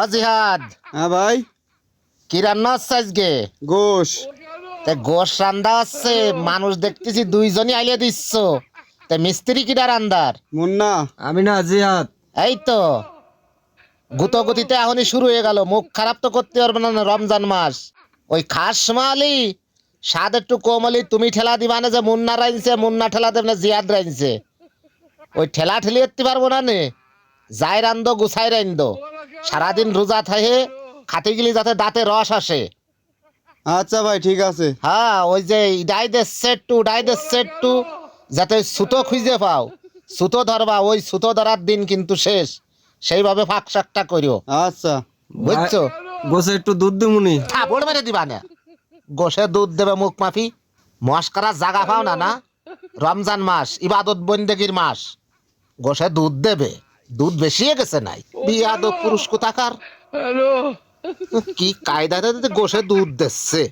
অজিহাদ, হ্যাঁ ভাই, কি রান্না হচ্ছে আজকে? গোশ। তে গোশ রান্দা হচ্ছে, মানুষ দেখতেছি দুইজনই আইলে দিচ্ছ। তে মিস্ত্রি কিডা রান্দার? মুন্না। আমি না জিহাদ। এই তো গুতগুতিতে এখনই শুরু হয়ে গেল। মুখ খারাপ তো করতে পারবে না, রমজান মাস। ওই খাস মালি স্বাদ একটু কম হলি তুমি ঠেলা দিবা না যে মুন্না রাইনছে, মুন্না ঠেলা দেবে না জিয়াদ রাইনছে। ওই ঠেলা ঠেলি এতে পারবো না নে। যাই রান্দো গুছাই রান্দো, সারাদিন রোজা থাকে খাতে গেলে যাতে দাঁতে রস আসে। আচ্ছা ভাই, ঠিক আছে। হ্যাঁ, ওই যে ইডাই দিচ্ছে একটু, উডাই দিচ্ছে একটু, যাতে সুতো খুঁজে পাও, সুতো ধরবা। ওই সুতো ধরার দিন কিন্তু শেষ। সেইভাবে ফাঁক শাকটা করিও, আচ্ছা। বুঝছো? গোসে একটু দুধ দিমুনি। থাপড় মেরে দিবা না। গোসে দুধ দেবে মুখ মাফি। মস্করার জায়গা পাও না না? রমজান মাস ইবাদত বন্দেগীর মাস, গোসে দুধ দেবে। দুধ বেশি হয়ে গেছে নাই? বিয়াদব পুরুষ কোথাকার। কি কায়দাতে গোসে দুধ দিচ্ছে।